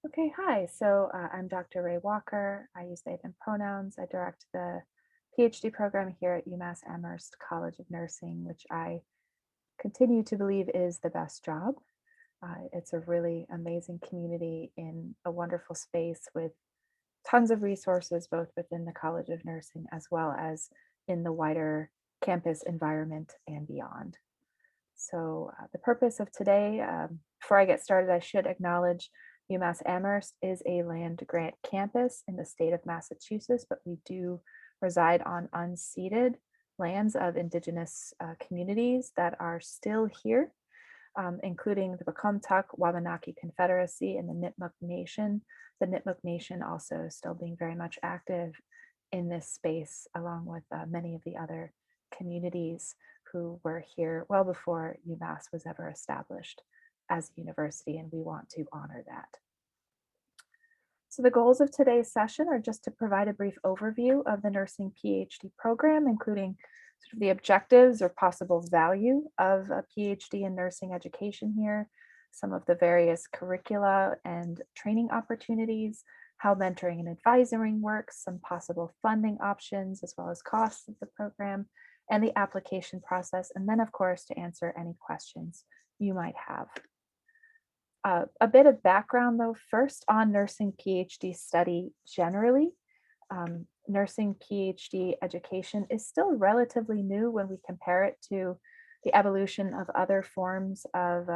Okay, hi. So I'm Dr. Ray Walker. I use they, them pronouns. I direct the PhD program here at UMass Amherst College of Nursing, which I continue to believe is the best job. It's a really amazing community in a wonderful space with tons of resources, both within the College of Nursing as well as in the wider campus environment and beyond. So the purpose of today, before I get started, I should acknowledge UMass Amherst is a land grant campus in the state of Massachusetts, but we do reside on unceded lands of Indigenous communities that are still here, including the Wakumtuk Wabanaki Confederacy and the Nipmuc Nation. The Nipmuc Nation also still being very much active in this space, along with many of the other communities who were here well before UMass was ever established as a university, and we want to honor that. So the goals of today's session are just to provide a brief overview of the nursing PhD program, including sort of the objectives or possible value of a PhD in nursing education here, some of the various curricula and training opportunities, how mentoring and advising works, some possible funding options, as well as costs of the program, and the application process, and then, of course, to answer any questions you might have. A bit of background, though, first on nursing PhD study generally. Nursing PhD education is still relatively new when we compare it to the evolution of other forms of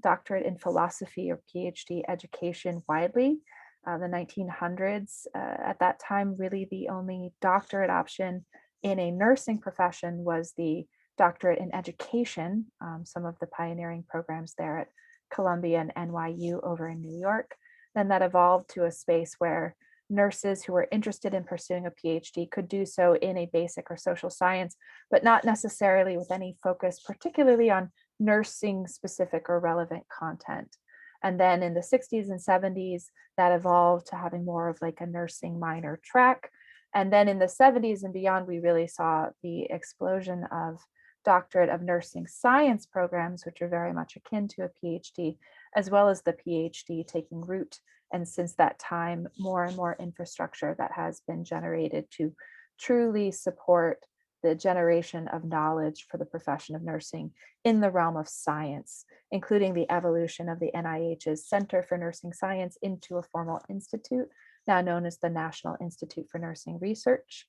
doctorate in philosophy or PhD education widely. The 1900s, at that time, really the only doctorate option in a nursing profession was the doctorate in education, some of the pioneering programs there at Columbia and NYU over in New York. Then that evolved to a space where nurses who were interested in pursuing a PhD could do so in a basic or social science, but not necessarily with any focus, particularly on nursing specific or relevant content. And then in the 60s and 70s, that evolved to having more of like a nursing minor track. And then in the 70s and beyond, we really saw the explosion of doctorate of nursing science programs, which are very much akin to a PhD, as well as the PhD taking root. And since that time, more and more infrastructure that has been generated to truly support the generation of knowledge for the profession of nursing in the realm of science, including the evolution of the NIH's Center for Nursing Science into a formal institute, now known as the National Institute for Nursing Research.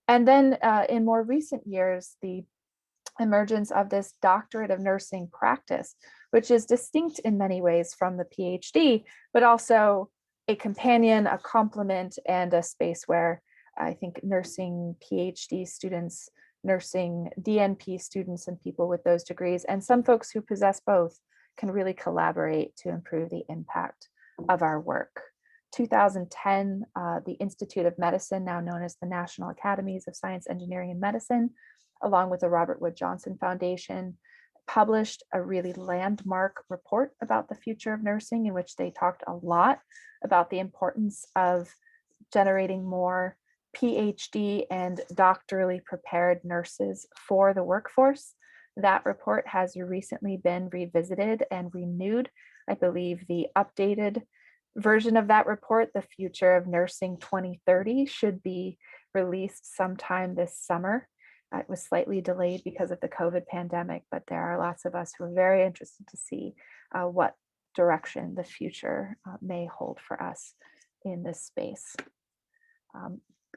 And then in more recent years, the emergence of this doctorate of nursing practice, which is distinct in many ways from the PhD, but also a companion, a complement, and a space where I think nursing PhD students, nursing DNP students, and people with those degrees, and some folks who possess both, can really collaborate to improve the impact of our work. 2010, the Institute of Medicine, now known as the National Academies of Science, Engineering, and Medicine, along with the Robert Wood Johnson Foundation, published a really landmark report about the future of nursing, in which they talked a lot about the importance of generating more PhD and doctorally prepared nurses for the workforce. That report has recently been revisited and renewed. I believe the updated version of that report, The Future of Nursing 2030, should be released sometime this summer. It was slightly delayed because of the COVID pandemic, but there are lots of us who are very interested to see what direction the future may hold for us in this space.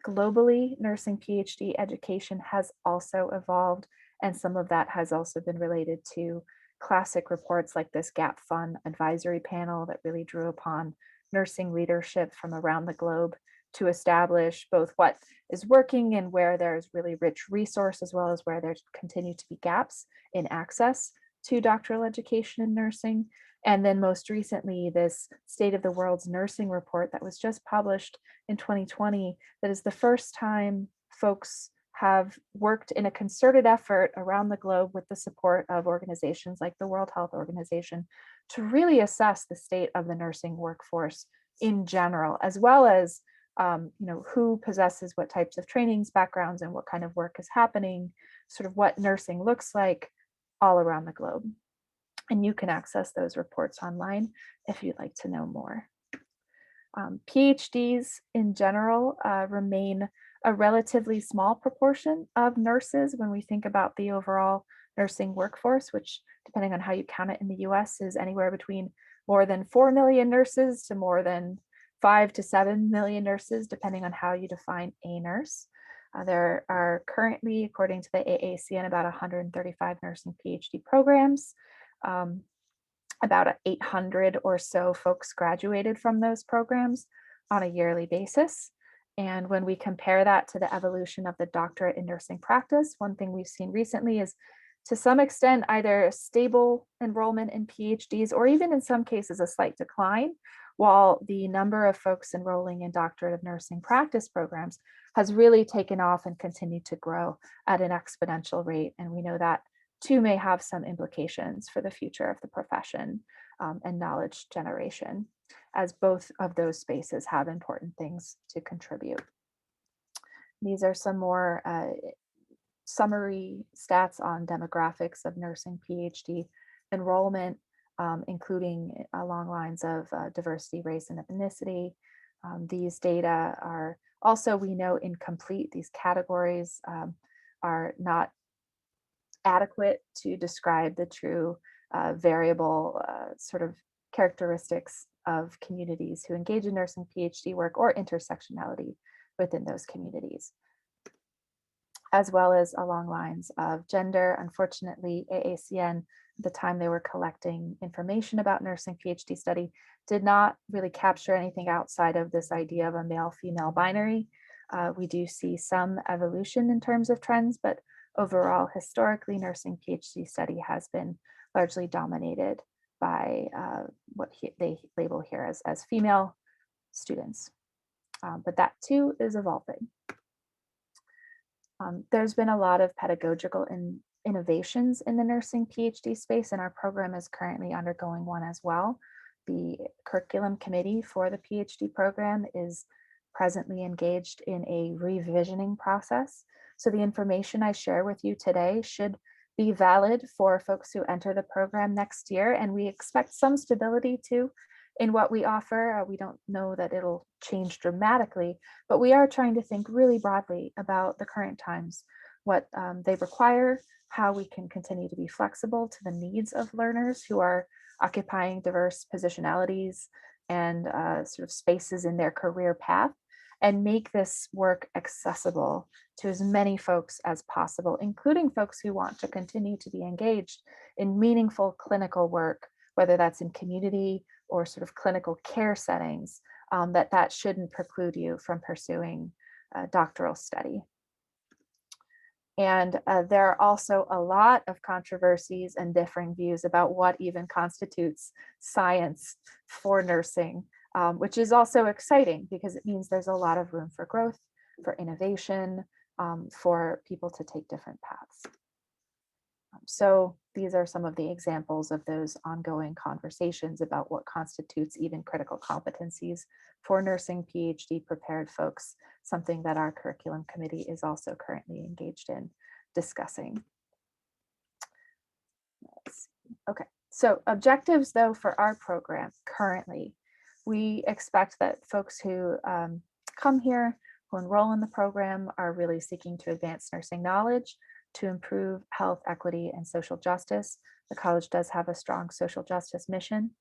Globally, nursing PhD education has also evolved, and some of that has also been related to classic reports like this Gap Fund advisory panel that really drew upon nursing leadership from around the globe to establish both what is working and where there's really rich resource, as well as where there's continue to be gaps in access to doctoral education in nursing. And then most recently, this State of the World's Nursing report that was just published in 2020, that is the first time folks have worked in a concerted effort around the globe with the support of organizations like the World Health Organization to really assess the state of the nursing workforce in general, as well as who possesses what types of trainings, backgrounds, and what kind of work is happening, sort of what nursing looks like all around the globe. And you can access those reports online if you'd like to know more. PhDs in general remain a relatively small proportion of nurses when we think about the overall nursing workforce, which, depending on how you count it in the US, is anywhere between more than 4 million nurses to more than 5 to 7 million nurses, depending on how you define a nurse. There are currently, according to the AACN, about 135 nursing PhD programs. About 800 or so folks graduated from those programs on a yearly basis. And when we compare that to the evolution of the doctorate in nursing practice, one thing we've seen recently is, to some extent, either stable enrollment in PhDs or even in some cases a slight decline, while the number of folks enrolling in doctorate of nursing practice programs has really taken off and continued to grow at an exponential rate. And we know that too may have some implications for the future of the profession and knowledge generation, as both of those spaces have important things to contribute. These are some more summary stats on demographics of nursing PhD enrollment, including along lines of diversity, race, and ethnicity. These data are also, we know, incomplete. These categories are not adequate to describe the true variable sort of characteristics of communities who engage in nursing PhD work, or intersectionality within those communities, as well as along lines of gender. Unfortunately, AACN, at the time they were collecting information about nursing PhD study, did not really capture anything outside of this idea of a male-female binary. We do see some evolution in terms of trends, but overall, historically, nursing PhD study has been largely dominated by what they label here as female students. But that too is evolving. There's been a lot of pedagogical innovations in the nursing PhD space, and our program is currently undergoing one as well. The curriculum committee for the PhD program is presently engaged in a revisioning process. So the information I share with you today should be valid for folks who enter the program next year, and we expect some stability too in what we offer. We don't know that it'll change dramatically, but we are trying to think really broadly about the current times, what they require, how we can continue to be flexible to the needs of learners who are occupying diverse positionalities and sort of spaces in their career path, and make this work accessible to as many folks as possible, including folks who want to continue to be engaged in meaningful clinical work, whether that's in community or sort of clinical care settings, that shouldn't preclude you from pursuing doctoral study. And there are also a lot of controversies and differing views about what even constitutes science for nursing, which is also exciting because it means there's a lot of room for growth, for innovation, for people to take different paths. So these are some of the examples of those ongoing conversations about what constitutes even critical competencies for nursing PhD prepared folks, something that our curriculum committee is also currently engaged in discussing. Okay, so objectives though for our program currently, we expect that folks who come here, who enroll in the program, are really seeking to advance nursing knowledge, to improve health, equity, and social justice. The college does have a strong social justice mission,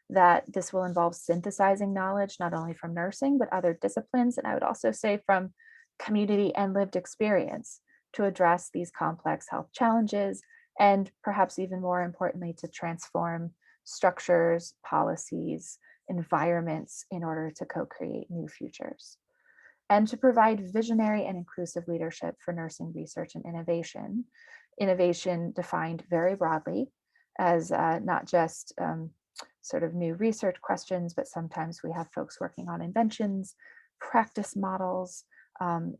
that this will involve synthesizing knowledge, not only from nursing, but other disciplines, and I would also say from community and lived experience, to address these complex health challenges, and perhaps even more importantly, to transform structures, policies, environments in order to co-create new futures, and to provide visionary and inclusive leadership for nursing research and innovation. Innovation defined very broadly as not just sort of new research questions, but sometimes we have folks working on inventions, practice models,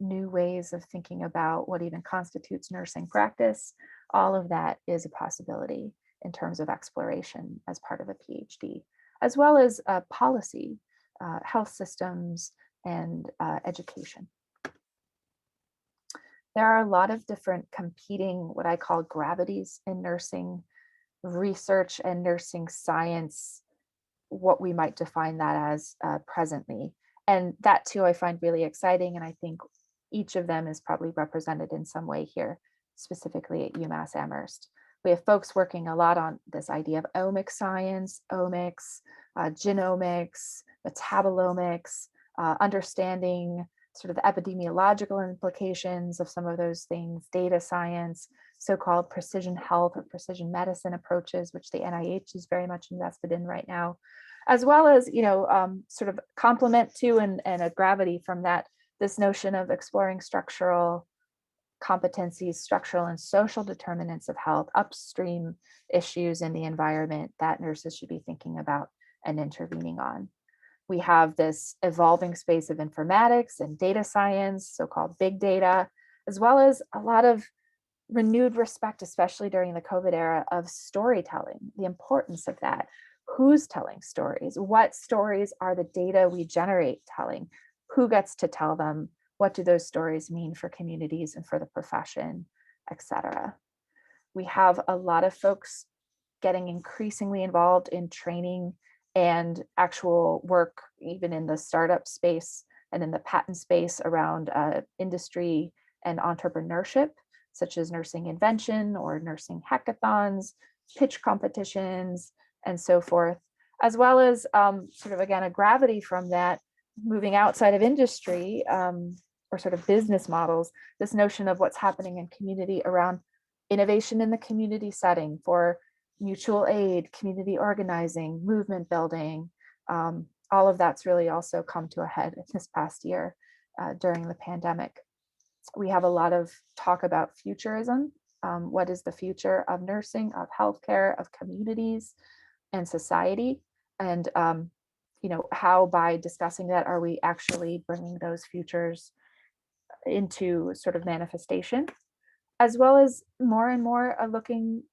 new ways of thinking about what even constitutes nursing practice. All of that is a possibility in terms of exploration as part of a PhD, as well as policy, health systems, and education. There are a lot of different competing, what I call gravities in nursing research and nursing science, what we might define that as presently. And that too, I find really exciting. And I think each of them is probably represented in some way here, specifically at UMass Amherst. We have folks working a lot on this idea of omic science, omics, genomics, metabolomics, understanding sort of the epidemiological implications of some of those things, data science, so-called precision health or precision medicine approaches, which the NIH is very much invested in right now, as well as, sort of complement to and a gravity from that, this notion of exploring structural competencies, structural and social determinants of health, upstream issues in the environment that nurses should be thinking about and intervening on. We have this evolving space of informatics and data science, so-called big data, as well as a lot of renewed respect, especially during the COVID era, of storytelling, the importance of that. Who's telling stories? What stories are the data we generate telling? Who gets to tell them? What do those stories mean for communities and for the profession, et cetera? We have a lot of folks getting increasingly involved in training and actual work, even in the startup space and in the patent space around industry and entrepreneurship, such as nursing invention or nursing hackathons, pitch competitions, and so forth, as well as sort of, again, a gravity from that, moving outside of industry or sort of business models, this notion of what's happening in community around innovation in the community setting for mutual aid, community organizing, movement building. All of that's really also come to a head this past year during the pandemic. We have a lot of talk about futurism. What is the future of nursing, of healthcare, of communities and society? And how by discussing that, are we actually bringing those futures into sort of manifestation, as well as more and more looking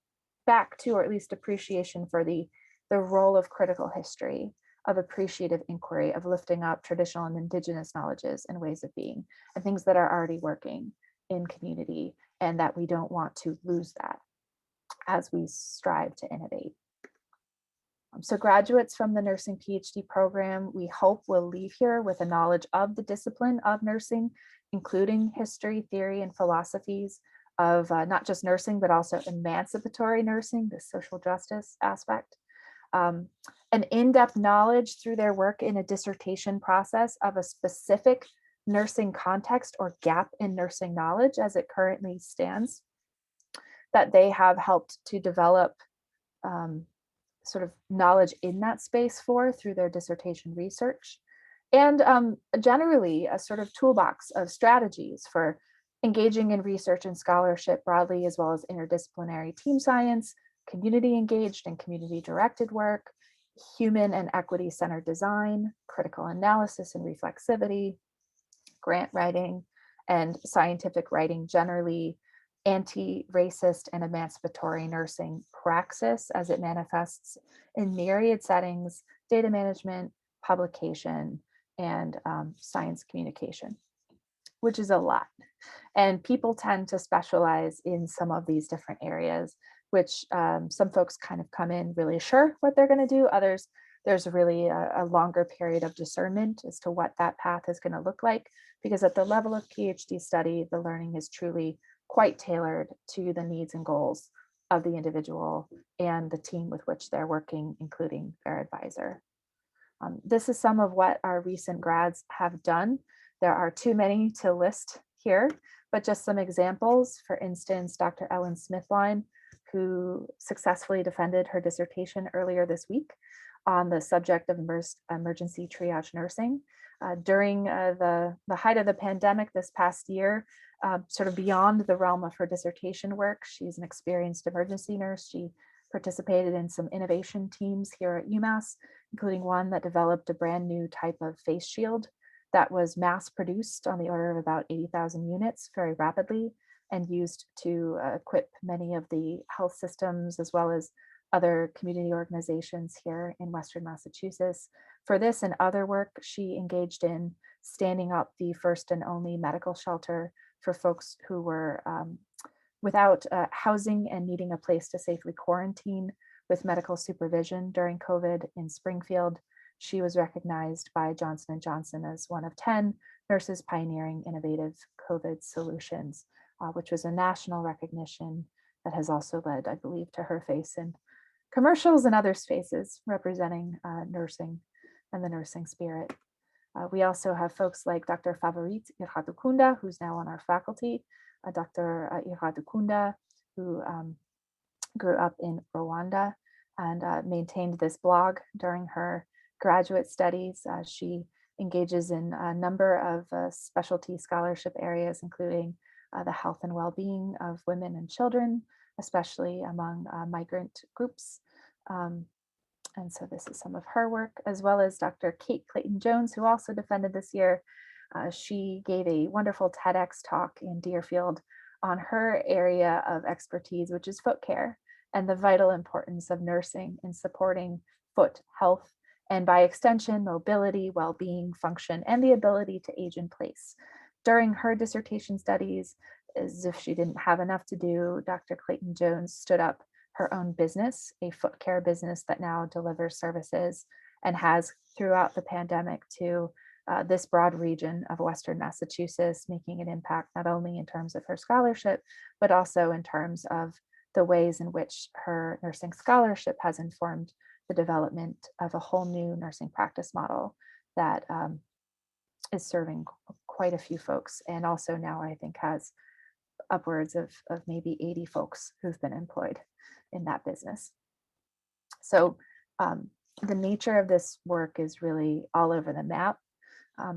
back to, or at least appreciation for the role of critical history, of appreciative inquiry, of lifting up traditional and indigenous knowledges and ways of being, and things that are already working in community, and that we don't want to lose that as we strive to innovate. So graduates from the nursing PhD program, we hope will leave here with a knowledge of the discipline of nursing, including history, theory, and philosophies of not just nursing, but also emancipatory nursing, the social justice aspect. An in-depth knowledge through their work in a dissertation process of a specific nursing context or gap in nursing knowledge as it currently stands, that they have helped to develop sort of knowledge in that space for through their dissertation research, and generally a sort of toolbox of strategies for engaging in research and scholarship broadly, as well as interdisciplinary team science, community engaged and community directed work, human and equity centered design, critical analysis and reflexivity, grant writing, and scientific writing generally, anti-racist and emancipatory nursing praxis as it manifests in myriad settings, data management, publication, and science communication, which is a lot. And people tend to specialize in some of these different areas, which some folks kind of come in really sure what they're going to do. Others, there's really a longer period of discernment as to what that path is going to look like, because at the level of PhD study, the learning is truly quite tailored to the needs and goals of the individual and the team with which they're working, including their advisor. This is some of what our recent grads have done. There are too many to list here, but just some examples. For instance, Dr. Ellen Smithline, who successfully defended her dissertation earlier this week on the subject of emergency triage nursing. During the height of the pandemic this past year, sort of beyond the realm of her dissertation work, she's an experienced emergency nurse. She participated in some innovation teams here at UMass, including one that developed a brand new type of face shield that was mass produced on the order of about 80,000 units very rapidly, and used to equip many of the health systems as well as other community organizations here in Western Massachusetts. For this and other work, she engaged in standing up the first and only medical shelter for folks who were Without housing and needing a place to safely quarantine with medical supervision during COVID in Springfield, she was recognized by Johnson & Johnson as one of 10 nurses pioneering innovative COVID solutions, which was a national recognition that has also led, I believe, to her face in commercials and other spaces representing nursing and the nursing spirit. We also have folks like Dr. Favorit Iradukunda, who's now on our faculty, Dr. Iradukunda, who grew up in Rwanda and maintained this blog during her graduate studies. She engages in a number of specialty scholarship areas, including the health and well-being of women and children, especially among migrant groups. And so this is some of her work, as well as Dr. Kate Clayton-Jones, who also defended this year. She gave a wonderful TEDx talk in Deerfield on her area of expertise, which is foot care, and the vital importance of nursing in supporting foot health, and by extension, mobility, well-being, function, and the ability to age in place. During her dissertation studies, as if she didn't have enough to do, Dr. Clayton-Jones stood up her own business, a foot care business that now delivers services and has throughout the pandemic to this broad region of Western Massachusetts, making an impact not only in terms of her scholarship, but also in terms of the ways in which her nursing scholarship has informed the development of a whole new nursing practice model that is serving quite a few folks, and also now I think has upwards of maybe 80 folks who've been employed in that business. So the nature of this work is really all over the map.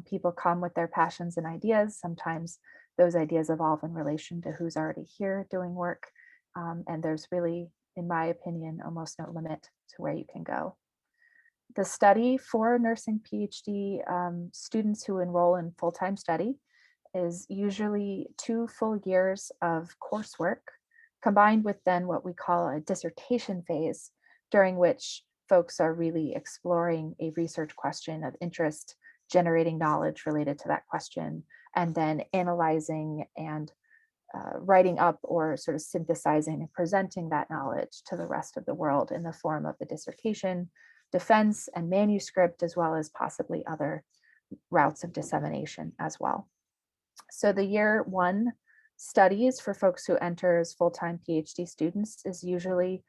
People come with their passions and ideas. Sometimes those ideas evolve in relation to who's already here doing work. And there's really, in my opinion, almost no limit to where you can go. The study for nursing PhD students who enroll in full-time study is usually 2 full years of coursework, combined with then what we call a dissertation phase, during which folks are really exploring a research question of interest, generating knowledge related to that question, and then analyzing and writing up or sort of synthesizing and presenting that knowledge to the rest of the world in the form of the dissertation, defense, and manuscript, as well as possibly other routes of dissemination as well. So the year 1 studies for folks who enter as full-time PhD students is usually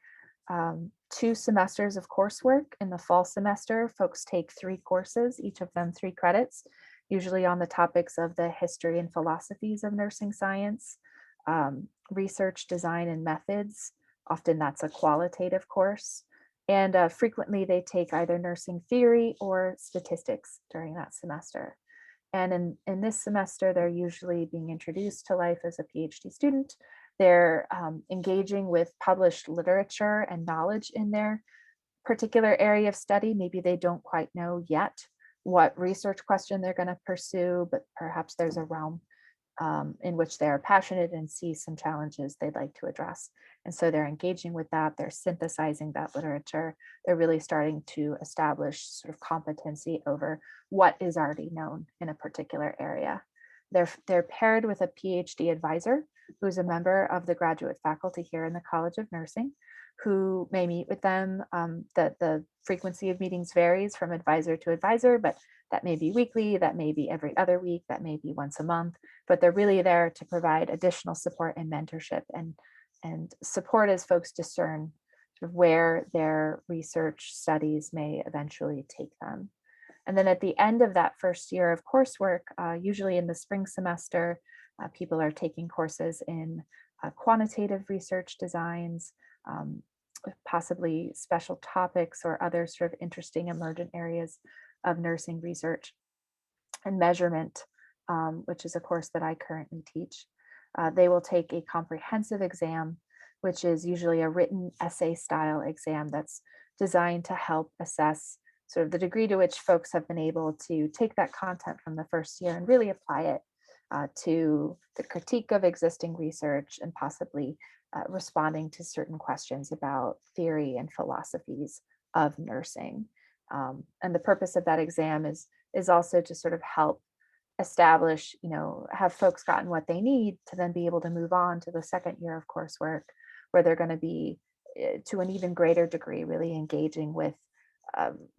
2 semesters of coursework. In the fall semester, folks take 3 courses, each of them 3 credits, usually on the topics of the history and philosophies of nursing science, research, design, and methods. Often that's a qualitative course. And frequently they take either nursing theory or statistics during that semester. And in this semester, they're usually being introduced to life as a PhD student. They're engaging with published literature and knowledge in their particular area of study. Maybe they don't quite know yet what research question they're going to pursue, but perhaps there's a realm in which they're passionate and see some challenges they'd like to address. And so they're engaging with that, they're synthesizing that literature, they're really starting to establish sort of competency over what is already known in a particular area. They're paired with a PhD advisor who's a member of the graduate faculty here in the College of Nursing, who may meet with them. The frequency of meetings varies from advisor to advisor, but that may be weekly, that may be every other week, that may be once a month, but they're really there to provide additional support and mentorship and support as folks discern sort of where their research studies may eventually take them. And then at the end of that first year of coursework, usually in the spring semester, people are taking courses in quantitative research designs, possibly special topics or other sort of interesting emergent areas of nursing research, and measurement, which is a course that I currently teach. They will take a comprehensive exam, which is usually a written essay style exam that's designed to help assess sort of the degree to which folks have been able to take that content from the first year and really apply it to the critique of existing research and possibly responding to certain questions about theory and philosophies of nursing. And the purpose of that exam is also to sort of help establish, have folks gotten what they need to then be able to move on to the second year of coursework, where they're going to be to an even greater degree really engaging with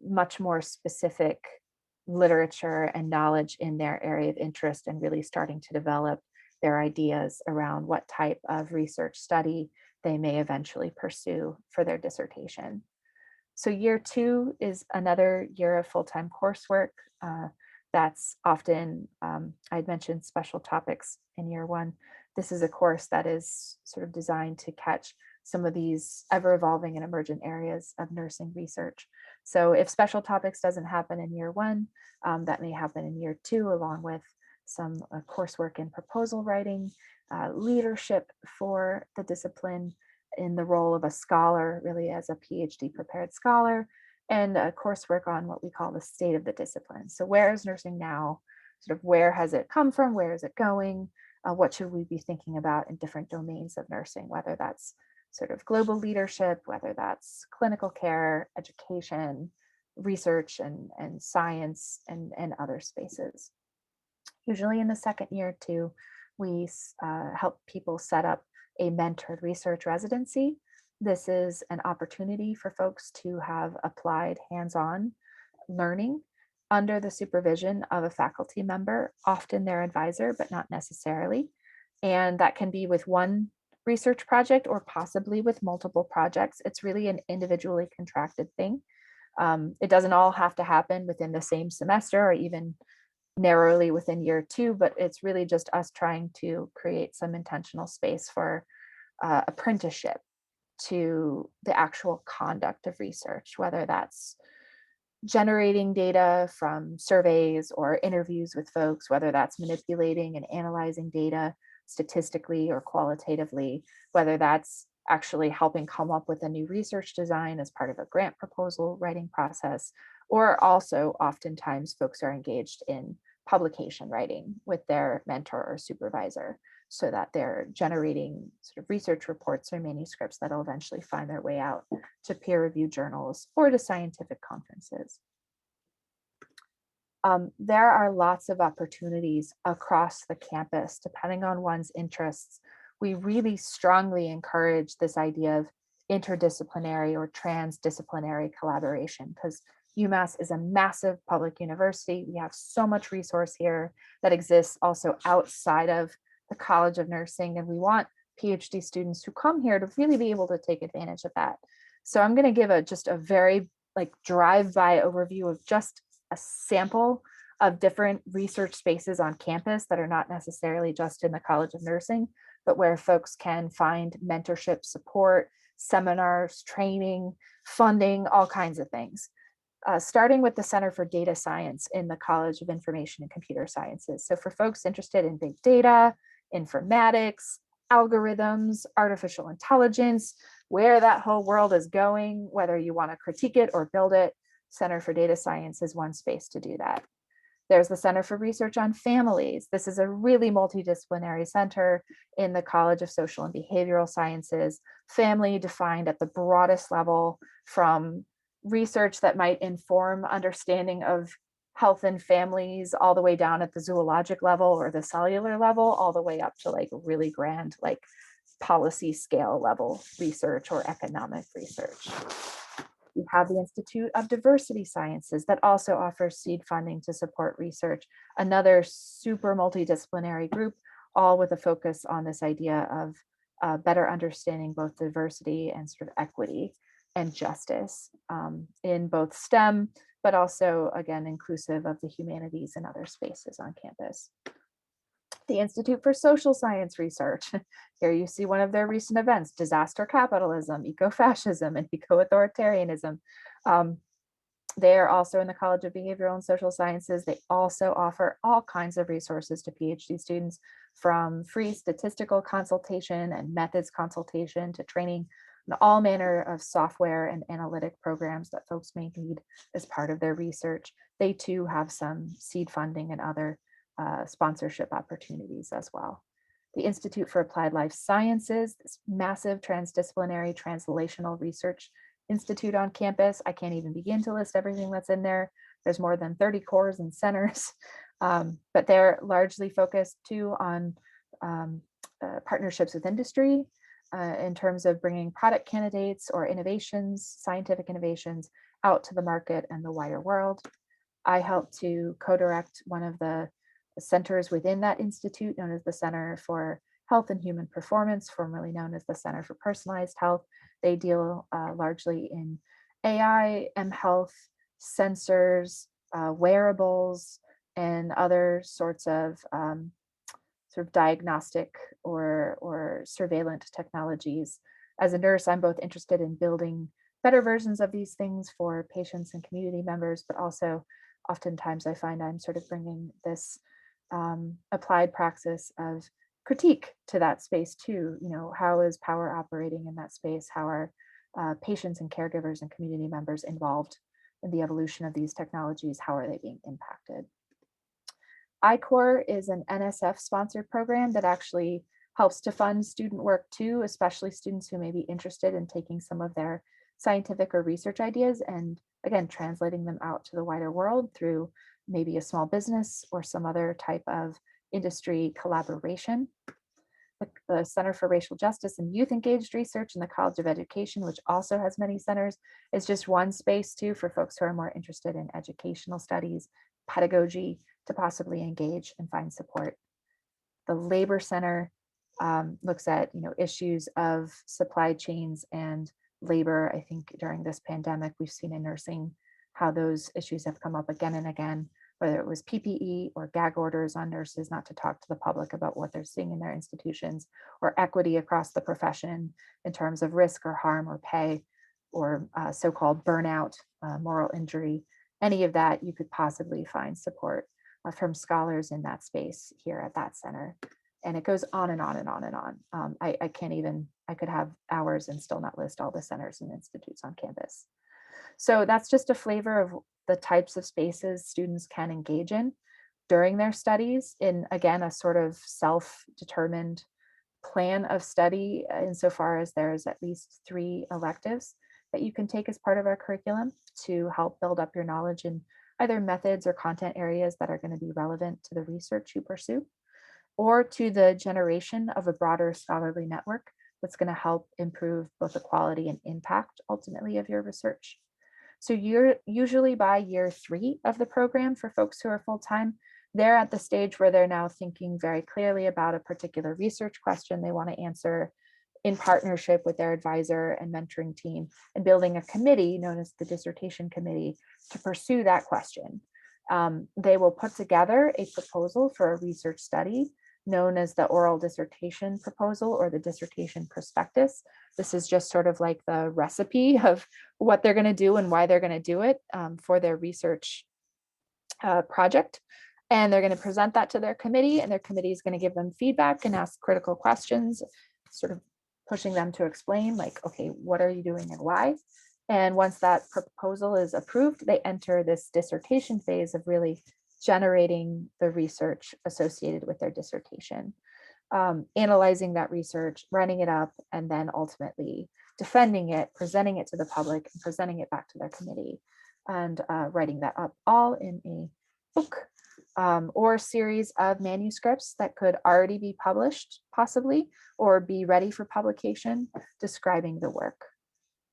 much more specific literature and knowledge in their area of interest, and really starting to develop their ideas around what type of research study they may eventually pursue for their dissertation. So year 2 is another year of full-time coursework. That's often, I'd mentioned special topics in year 1. This is a course that is sort of designed to catch some of these ever-evolving and emergent areas of nursing research. So if special topics doesn't happen in year 1, that may happen in year 2, along with some coursework in proposal writing, leadership for the discipline in the role of a scholar, really as a PhD prepared scholar, and coursework on what we call the state of the discipline. So where is nursing now? Sort of where has it come from? Where is it going? What should we be thinking about in different domains of nursing, whether that's sort of global leadership, whether that's clinical care, education, research, and science, and other spaces. Usually in the second year too, we help people set up a mentored research residency. This is an opportunity for folks to have applied hands-on learning under the supervision of a faculty member, often their advisor, but not necessarily. And that can be with one research project or possibly with multiple projects. It's really an individually contracted thing. It doesn't all have to happen within the same semester or even narrowly within year 2, but it's really just us trying to create some intentional space for apprenticeship to the actual conduct of research, whether that's generating data from surveys or interviews with folks, whether that's manipulating and analyzing data statistically or qualitatively, whether that's actually helping come up with a new research design as part of a grant proposal writing process, or also oftentimes folks are engaged in publication writing with their mentor or supervisor, so that they're generating sort of research reports or manuscripts that'll eventually find their way out to peer-reviewed journals or to scientific conferences. There are lots of opportunities across the campus, depending on one's interests. We really strongly encourage this idea of interdisciplinary or transdisciplinary collaboration, because UMass is a massive public university. We have so much resource here that exists also outside of the College of Nursing, and we want PhD students who come here to really be able to take advantage of that. So I'm going to give just a very drive-by overview of just a sample of different research spaces on campus that are not necessarily just in the College of Nursing, but where folks can find mentorship, support, seminars, training, funding, all kinds of things. Starting with the Center for Data Science in the College of Information and Computer Sciences. So for folks interested in big data, informatics, algorithms, artificial intelligence, where that whole world is going, whether you want to critique it or build it, Center for Data Science is one space to do that. There's the Center for Research on Families. This is a really multidisciplinary center in the College of Social and Behavioral Sciences, family defined at the broadest level, from research that might inform understanding of health and families all the way down at the zoologic level or the cellular level, all the way up to really grand policy scale level research or economic research. We have the Institute of Diversity Sciences that also offers seed funding to support research, another super multidisciplinary group, all with a focus on this idea of better understanding both diversity and sort of equity and justice in both STEM, but also, again, inclusive of the humanities and other spaces on campus. The Institute for Social Science Research. Here you see one of their recent events: disaster capitalism, ecofascism, and eco-authoritarianism. They are also in the College of Behavioral and Social Sciences. They also offer all kinds of resources to PhD students, from free statistical consultation and methods consultation to training on all manner of software and analytic programs that folks may need as part of their research. They too have some seed funding and other sponsorship opportunities as well. The Institute for Applied Life Sciences, this massive transdisciplinary translational research institute on campus. I can't even begin to list everything that's in there. There's more than 30 cores and centers. But they're largely focused too on partnerships with industry in terms of bringing product candidates or innovations, scientific innovations out to the market and the wider world. I help to co-direct one of the centers within that institute, known as the Center for Health and Human Performance, formerly known as the Center for Personalized Health. They deal largely in AI, mHealth, sensors, wearables, and other sorts of sort of diagnostic or surveillance technologies. As a nurse, I'm both interested in building better versions of these things for patients and community members, but also oftentimes I find I'm sort of bringing this applied praxis of critique to that space too. You know, how is power operating in that space? How are patients and caregivers and community members involved in the evolution of these technologies? How are they being impacted? I-Corps is an NSF sponsored program that actually helps to fund student work too, especially students who may be interested in taking some of their scientific or research ideas and again, translating them out to the wider world through maybe a small business or some other type of industry collaboration. The Center for Racial Justice and Youth Engaged Research in the College of Education, which also has many centers, is just one space too for folks who are more interested in educational studies, pedagogy, to possibly engage and find support. The Labor Center looks at issues of supply chains and labor. I think during this pandemic, we've seen in nursing how those issues have come up again and again, whether it was PPE or gag orders on nurses not to talk to the public about what they're seeing in their institutions, or equity across the profession in terms of risk or harm or pay, or so-called burnout, moral injury. Any of that, you could possibly find support from scholars in that space here at that center. And it goes on and on and on and on. I can't even, I could have hours and still not list all the centers and institutes on campus. So that's just a flavor of the types of spaces students can engage in during their studies in, again, a sort of self-determined plan of study insofar as there's at least 3 electives that you can take as part of our curriculum to help build up your knowledge in either methods or content areas that are going to be relevant to the research you pursue, or to the generation of a broader scholarly network that's going to help improve both the quality and impact ultimately of your research. So you're usually by year 3 of the program for folks who are full-time, they're at the stage where they're now thinking very clearly about a particular research question they want to answer in partnership with their advisor and mentoring team, and building a committee known as the Dissertation Committee to pursue that question. They will put together a proposal for a research study known as the oral dissertation proposal or the dissertation prospectus. This is just sort of like the recipe of what they're going to do and why they're going to do it for their research project. And they're going to present that to their committee, and their committee is going to give them feedback and ask critical questions, sort of pushing them to explain, like, okay, what are you doing and why? And once that proposal is approved, they enter this dissertation phase of really generating the research associated with their dissertation, analyzing that research, running it up, and then ultimately defending it, presenting it to the public, and presenting it back to their committee, and writing that up all in a book or series of manuscripts that could already be published, possibly, or be ready for publication, describing the work.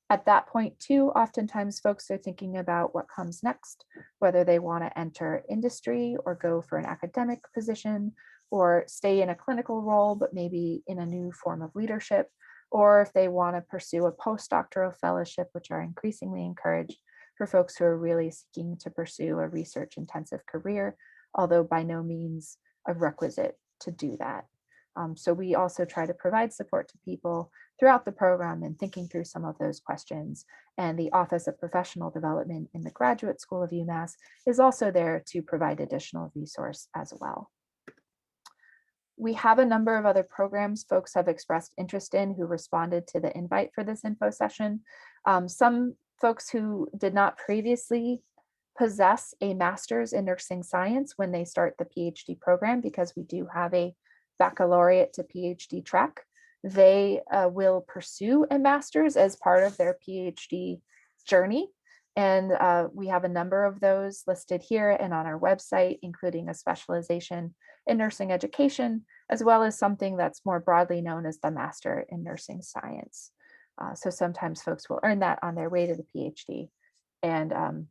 At that point too, oftentimes folks are thinking about what comes next, whether they want to enter industry or go for an academic position, or stay in a clinical role, but maybe in a new form of leadership, or if they want to pursue a postdoctoral fellowship, which are increasingly encouraged for folks who are really seeking to pursue a research intensive career, although by no means a requisite to do that. So we also try to provide support to people throughout the program in thinking through some of those questions. And the Office of Professional Development in the Graduate School of UMass is also there to provide additional resource as well. We have a number of other programs folks have expressed interest in who responded to the invite for this info session. Some folks who did not previously possess a master's in nursing science when they start the PhD program, because we do have a baccalaureate to PhD track, they will pursue a master's as part of their PhD journey. And we have a number of those listed here and on our website, including a specialization in nursing education, as well as something that's more broadly known as the Master in Nursing Science. So sometimes folks will earn that on their way to the PhD, and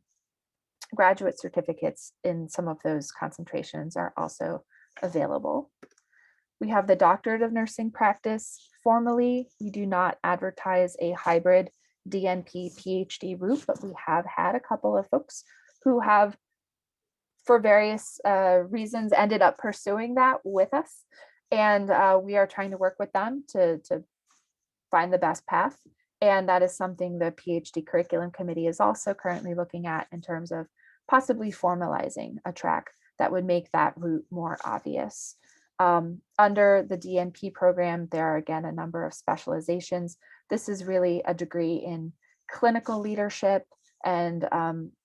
graduate certificates in some of those concentrations are also available. We have the Doctorate of Nursing Practice. Formally, we do not advertise a hybrid DNP PhD route, but we have had a couple of folks who have, for various reasons, ended up pursuing that with us. And we are trying to work with them to find the best path. And that is something the PhD Curriculum Committee is also currently looking at in terms of possibly formalizing a track that would make that route more obvious. Under the DNP program, there are again a number of specializations. This is really a degree in clinical leadership and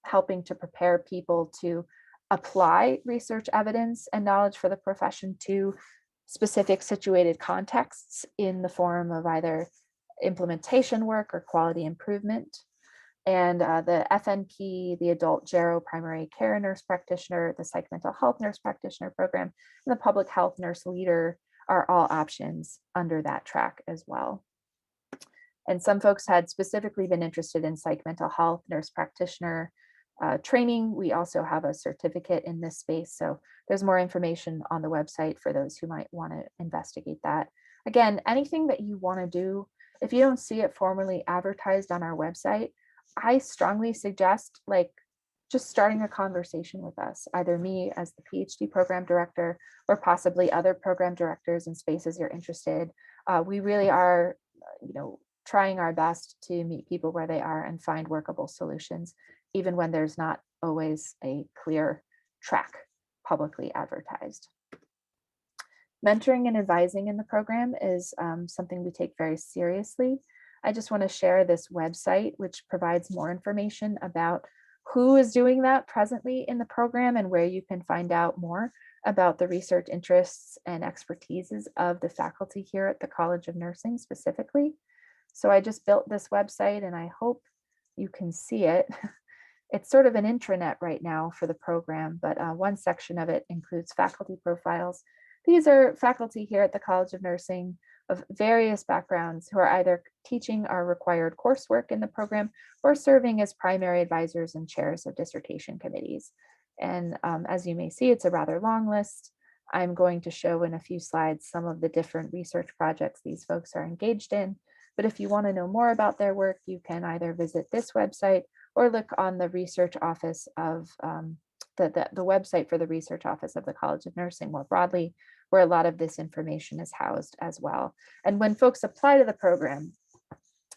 helping to prepare people to apply research evidence and knowledge for the profession to specific situated contexts in the form of either implementation work or quality improvement. And the FNP, the Adult Gero Primary Care Nurse Practitioner, the Psych Mental Health Nurse Practitioner program, and the Public Health Nurse Leader are all options under that track as well. And some folks had specifically been interested in Psych Mental Health Nurse Practitioner training. We also have a certificate in this space. So there's more information on the website for those who might want to investigate that. Again, anything that you want to do, if you don't see it formally advertised on our website, I strongly suggest just starting a conversation with us, either me as the PhD program director or possibly other program directors in spaces you're interested. We really are, trying our best to meet people where they are and find workable solutions, even when there's not always a clear track publicly advertised. Mentoring and advising in the program is something we take very seriously. I just want to share this website, which provides more information about who is doing that presently in the program and where you can find out more about the research interests and expertises of the faculty here at the College of Nursing specifically. So I just built this website and I hope you can see it. It's sort of an intranet right now for the program, but one section of it includes faculty profiles. These are faculty here at the College of Nursing of various backgrounds who are either teaching our required coursework in the program or serving as primary advisors and chairs of dissertation committees. And as you may see, it's a rather long list. I'm going to show in a few slides some of the different research projects these folks are engaged in. But if you want to know more about their work, you can either visit this website or look on the research office of the website for the research office of the College of Nursing more broadly, where a lot of this information is housed as well. And when folks apply to the program,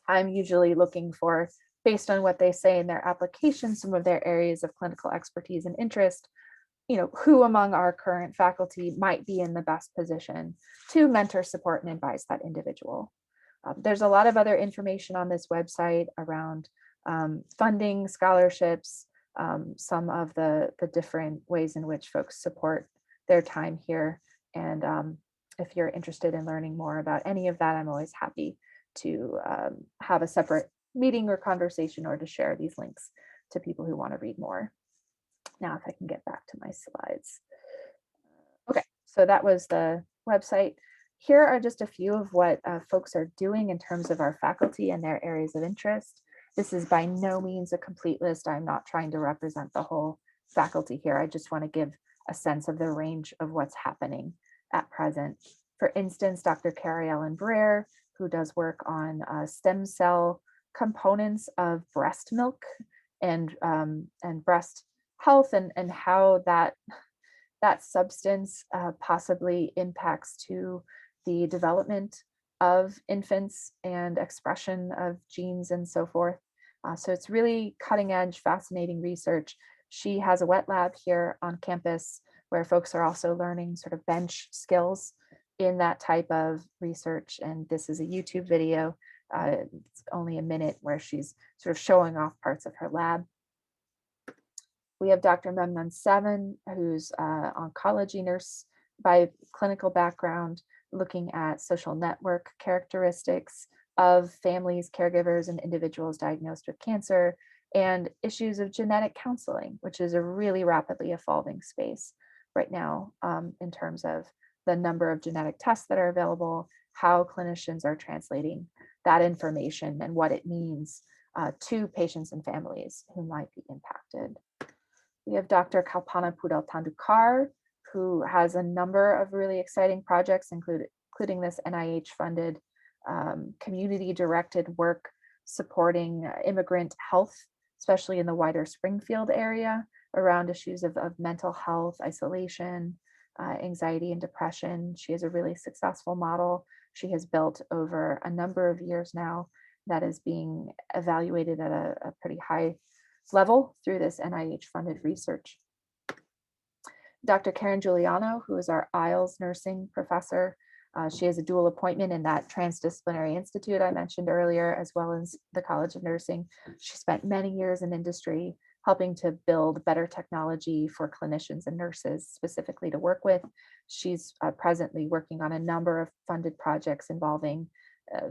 I'm usually looking for, based on what they say in their application, some of their areas of clinical expertise and interest, who among our current faculty might be in the best position to mentor, support, and advise that individual. There's a lot of other information on this website around funding, scholarships, some of the different ways in which folks support their time here. And if you're interested in learning more about any of that, I'm always happy to have a separate meeting or conversation or to share these links to people who want to read more. Now, if I can get back to my slides. Okay, so that was the website. Here are just a few of what folks are doing in terms of our faculty and their areas of interest. This is by no means a complete list. I'm not trying to represent the whole faculty here. I just want to give a sense of the range of what's happening at present. For instance, Dr. Carrie Ellen Brer, who does work on stem cell components of breast milk and breast health and how that substance possibly impacts to the development of infants and expression of genes and so forth. So it's really cutting edge, fascinating research. She has a wet lab here on campus where folks are also learning sort of bench skills in that type of research. And this is a YouTube video. It's only a minute where she's sort of showing off parts of her lab. We have Dr. Memnon Seven, who's oncology nurse by clinical background, looking at social network characteristics of families, caregivers, and individuals diagnosed with cancer, and issues of genetic counseling, which is a really rapidly evolving space right now in terms of the number of genetic tests that are available, how clinicians are translating that information and what it means to patients and families who might be impacted. We have Dr. Kalpana Pudal Tandukar, who has a number of really exciting projects, including this NIH-funded community-directed work supporting immigrant health, especially in the wider Springfield area, around issues of mental health, isolation, anxiety, and depression. She has a really successful model she has built over a number of years now that is being evaluated at a pretty high level through this NIH-funded research. Dr. Karen Giuliano, who is our IELTS nursing professor, she has a dual appointment in that Transdisciplinary Institute I mentioned earlier, as well as the College of Nursing. She spent many years in industry helping to build better technology for clinicians and nurses specifically to work with. She's presently working on a number of funded projects involving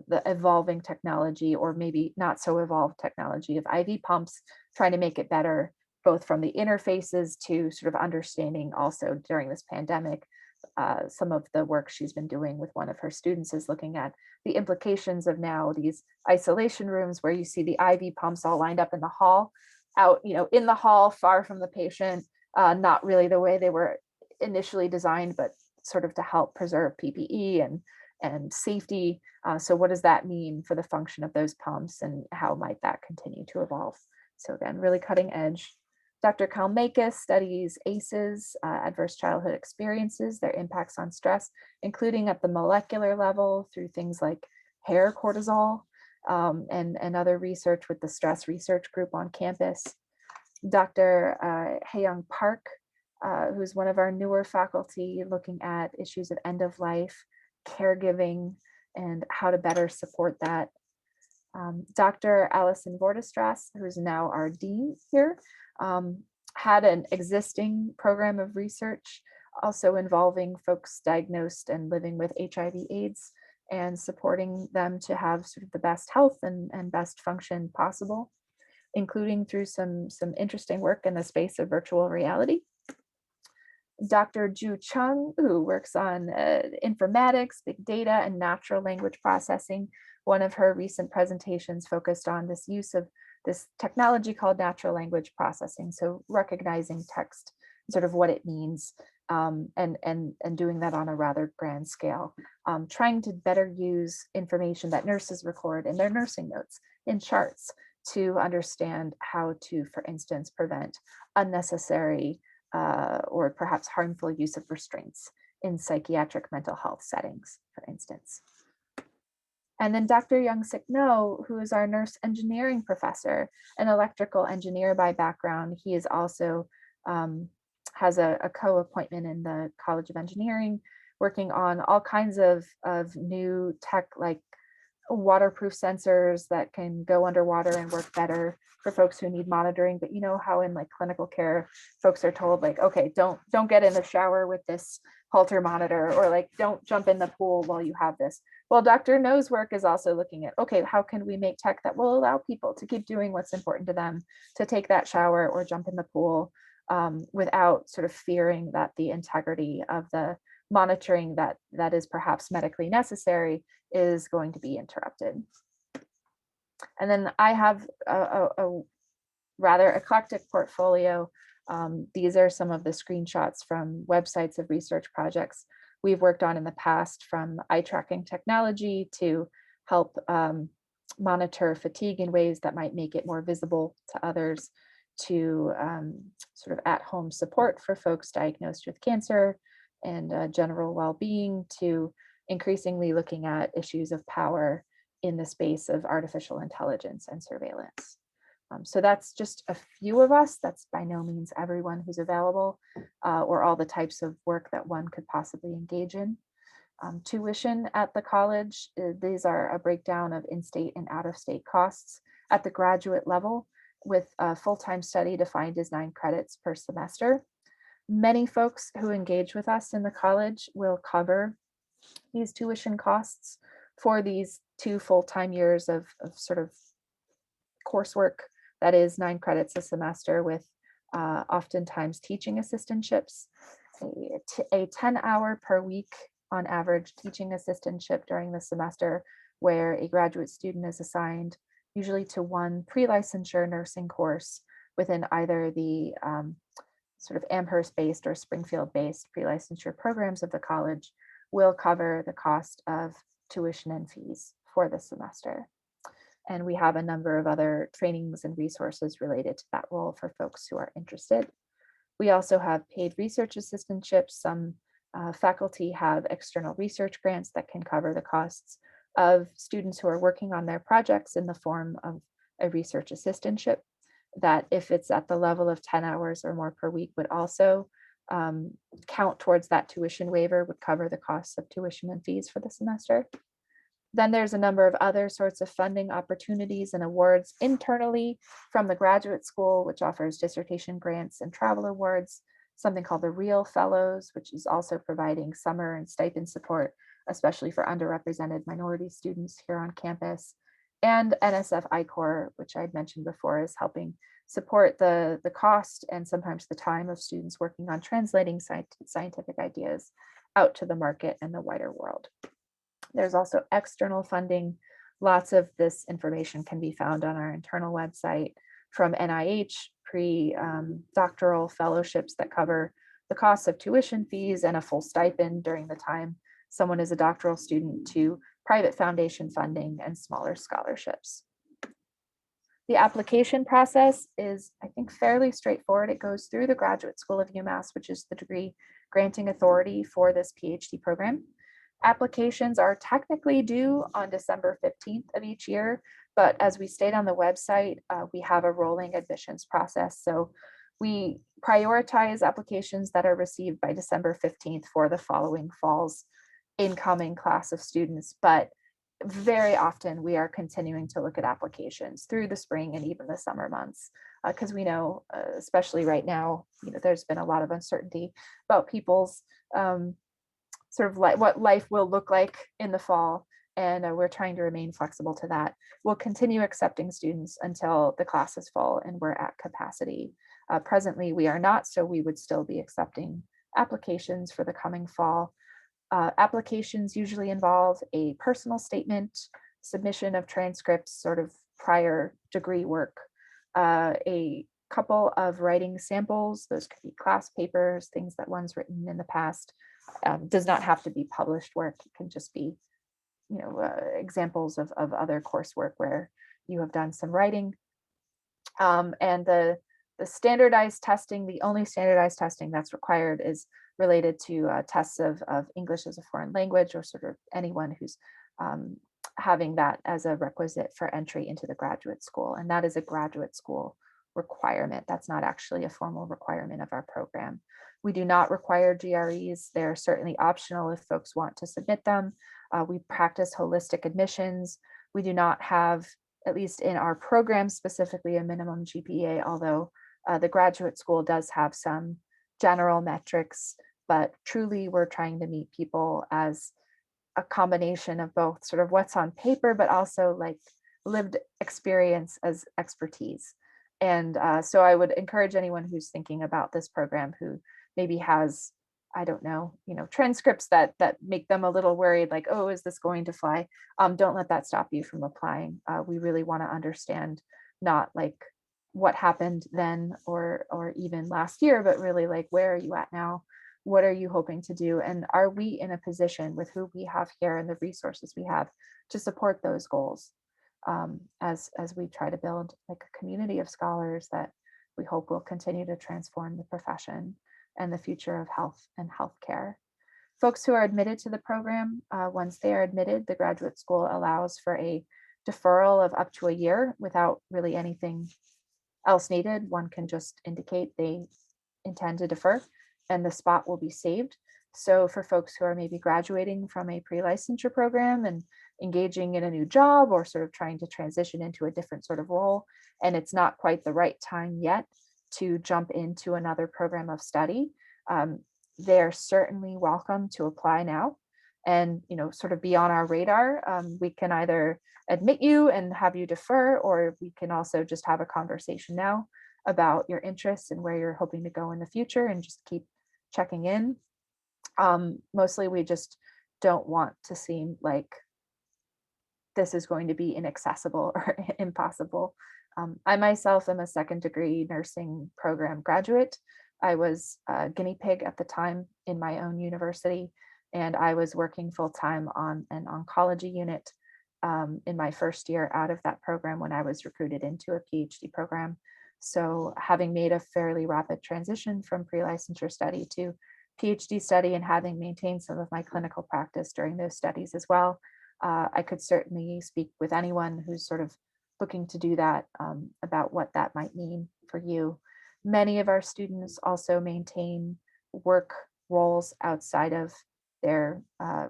the evolving technology, or maybe not so evolved technology, of IV pumps, trying to make it better, both from the interfaces to sort of understanding also during this pandemic. Some of the work she's been doing with one of her students is looking at the implications of now these isolation rooms where you see the IV pumps all lined up in the hall, out, in the hall, far from the patient, not really the way they were initially designed, but sort of to help preserve PPE and safety. So what does that mean for the function of those pumps, and how might that continue to evolve? So again, really cutting edge. Dr. Kalmakis studies ACEs, adverse childhood experiences, their impacts on stress, including at the molecular level through things like hair cortisol, and other research with the stress research group on campus. Dr. Hayoung Park, who's one of our newer faculty, looking at issues of end of life, caregiving, and how to better support that. Dr. Alison Vordestrass, who's now our dean here, had an existing program of research also involving folks diagnosed and living with HIV/AIDS, and supporting them to have sort of the best health and best function possible, including through some interesting work in the space of virtual reality. Dr. Ju Chung, who works on informatics, big data, and natural language processing. One of her recent presentations focused on this use of this technology called natural language processing. So recognizing text, sort of what it means, and doing that on a rather grand scale, trying to better use information that nurses record in their nursing notes, in charts, to understand how to, for instance, prevent unnecessary or perhaps harmful use of restraints in psychiatric mental health settings, for instance. And then Dr. Young-Sik No, who is our nurse engineering professor, an electrical engineer by background. He is also has a co-appointment in the College of Engineering, working on all kinds of new tech, like waterproof sensors that can go underwater and work better for folks who need monitoring. But you know how in like clinical care, folks are told like, okay, don't get in the shower with this Holter monitor, or like don't jump in the pool while you have this. Well, Dr. No's work is also looking at, okay, how can we make tech that will allow people to keep doing what's important to them, to take that shower or jump in the pool without sort of fearing that the integrity of the monitoring that is perhaps medically necessary is going to be interrupted. And then I have a rather eclectic portfolio. These are some of the screenshots from websites of research projects we've worked on in the past, from eye tracking technology to help monitor fatigue in ways that might make it more visible to others, to sort of at-home support for folks diagnosed with cancer and general well-being, to increasingly looking at issues of power in the space of artificial intelligence and surveillance. So that's just a few of us. That's by no means everyone who's available, or all the types of work that one could possibly engage in. Tuition at the college, these are a breakdown of in-state and out-of-state costs at the graduate level, with a full-time study defined as 9 credits per semester. Many folks who engage with us in the college will cover these tuition costs for these 2 full-time years of sort of coursework That is 9 credits a semester with oftentimes teaching assistantships, a 10-hour per week on average teaching assistantship during the semester, where a graduate student is assigned usually to one pre-licensure nursing course within either the sort of Amherst-based or Springfield-based pre-licensure programs of the college, will cover the cost of tuition and fees for the semester. And we have a number of other trainings and resources related to that role for folks who are interested. We also have paid research assistantships. Some faculty have external research grants that can cover the costs of students who are working on their projects in the form of a research assistantship, that if it's at the level of 10 hours or more per week would also count towards that tuition waiver, would cover the costs of tuition and fees for the semester. Then there's a number of other sorts of funding opportunities and awards internally from the graduate school, which offers dissertation grants and travel awards, something called the Real Fellows, which is also providing summer and stipend support, especially for underrepresented minority students here on campus, and NSF I-Corps, which I'd mentioned before, is helping support the cost and sometimes the time of students working on translating scientific ideas out to the market and the wider world. There's also external funding. Lots of this information can be found on our internal website, from NIH pre-doctoral fellowships that cover the costs of tuition fees and a full stipend during the time someone is a doctoral student, to private foundation funding and smaller scholarships. The application process is, I think, fairly straightforward. It goes through the Graduate School of UMass, which is the degree granting authority for this PhD program. Applications are technically due on December 15th of each year, but as we state on the website, we have a rolling admissions process. So we prioritize applications that are received by December 15th for the following fall's incoming class of students, but very often we are continuing to look at applications through the spring and even the summer months, because we know, especially right now, there's been a lot of uncertainty about people's sort of like what life will look like in the fall, and we're trying to remain flexible to that. We'll continue accepting students until the class is full and we're at capacity. Presently, we are not, so we would still be accepting applications for the coming fall. Applications usually involve a personal statement, submission of transcripts, sort of prior degree work, a couple of writing samples. Those could be class papers, things that one's written in the past. Does not have to be published work. It can just be, examples of other coursework where you have done some writing. And the standardized testing, the only standardized testing that's required is related to tests of English as a foreign language, or sort of anyone who's having that as a requisite for entry into the graduate school. And that is a graduate school requirement. That's not actually a formal requirement of our program. We do not require GREs. They're certainly optional if folks want to submit them. We practice holistic admissions. We do not have, at least in our program specifically, a minimum GPA, although the graduate school does have some general metrics, but truly we're trying to meet people as a combination of both sort of what's on paper, but also like lived experience as expertise. And so I would encourage anyone who's thinking about this program who maybe has, I don't know, transcripts that make them a little worried, like, oh, is this going to fly? Don't let that stop you from applying. We really want to understand not like what happened then or even last year, but really like, where are you at now? What are you hoping to do? And are we in a position with who we have here and the resources we have to support those goals, as we try to build like a community of scholars that we hope will continue to transform the profession and the future of health and healthcare. Folks who are admitted to the program, once they are admitted, the graduate school allows for a deferral of up to a year without really anything else needed. One can just indicate they intend to defer and the spot will be saved. So for folks who are maybe graduating from a pre-licensure program and engaging in a new job, or sort of trying to transition into a different sort of role, and it's not quite the right time yet to jump into another program of study, they're certainly welcome to apply now and sort of be on our radar. We can either admit you and have you defer, or we can also just have a conversation now about your interests and where you're hoping to go in the future and just keep checking in. Mostly we just don't want to seem like this is going to be inaccessible or impossible. I myself am a second degree nursing program graduate. I was a guinea pig at the time in my own university, and I was working full time on an oncology unit in my first year out of that program when I was recruited into a PhD program. So, having made a fairly rapid transition from pre licensure study to PhD study and having maintained some of my clinical practice during those studies as well, I could certainly speak with anyone who's sort of looking to do that about what that might mean for you. Many of our students also maintain work roles outside of their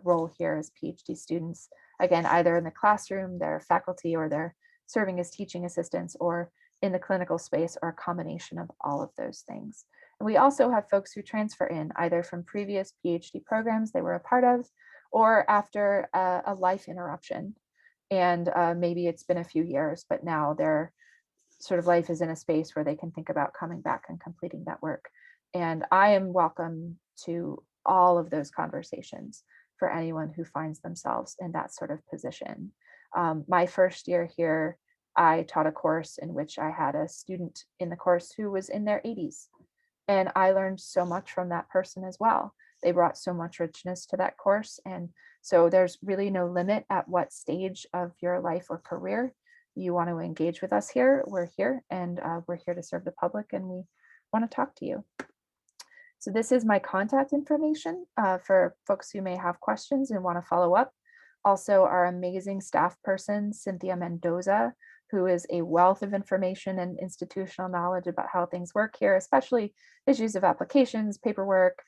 role here as PhD students. Again, either in the classroom, they're faculty, or they're serving as teaching assistants, or in the clinical space, or a combination of all of those things. And we also have folks who transfer in either from previous PhD programs they were a part of, or after a life interruption. And maybe it's been a few years, but now their sort of life is in a space where they can think about coming back and completing that work. And I am welcome to all of those conversations for anyone who finds themselves in that sort of position. My first year here, I taught a course in which I had a student in the course who was in their 80s. And I learned so much from that person as well. They brought so much richness to that course. And so there's really no limit at what stage of your life or career you want to engage with us here. We're here, and we're here to serve the public, and we want to talk to you. So this is my contact information for folks who may have questions and want to follow up. Also, our amazing staff person, Cynthia Mendoza, who is a wealth of information and institutional knowledge about how things work here, especially issues of applications, paperwork,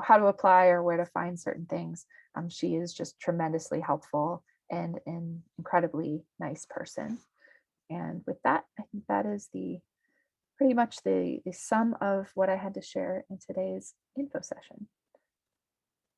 how to apply or where to find certain things. She is just tremendously helpful and an incredibly nice person. And with that, I think that is pretty much the sum of what I had to share in today's info session.